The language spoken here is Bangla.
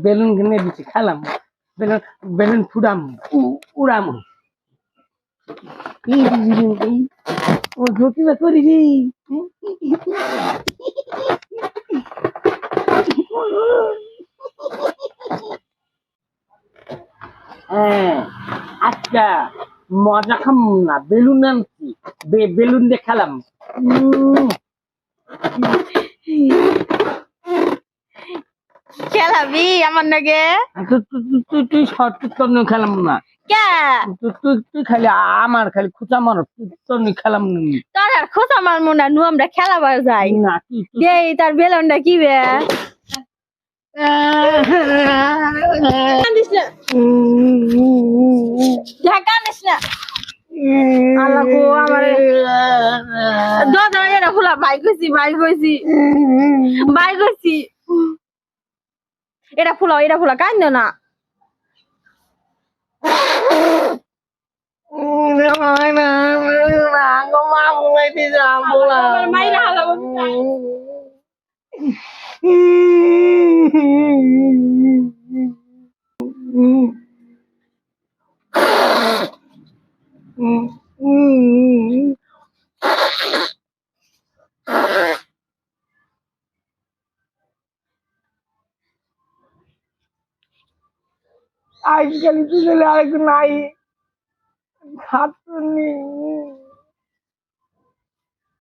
বেলুন কিনে দিচ্ছি খেলাম বেলুন বেলুন ফুটাম উড়াম ও ঝুঁকি বা করি রে হ্যাঁ আচ্ছা মজা খাম না বেলুন আনছি বেলুন দিয়ে খেলাম খেলাবি আমার নাগে তুই শর্ট তোর নিয়ে খেলাম না কে তুই খালি আমার খালি খুঁচা মার তোর নিয়ে খেলাম না তোর আর খোঁচা মারমু না নু আমরা খেলাবার যাই না দেই তার বেলনটা কি বে কান্দিস না কান্দিস না আল্লাহ গো আমার দাদা এরা ফুলা ভাই কইছি এটা ফুলা কান্দ না আজকাল তুই আরেক নাই হাত নেই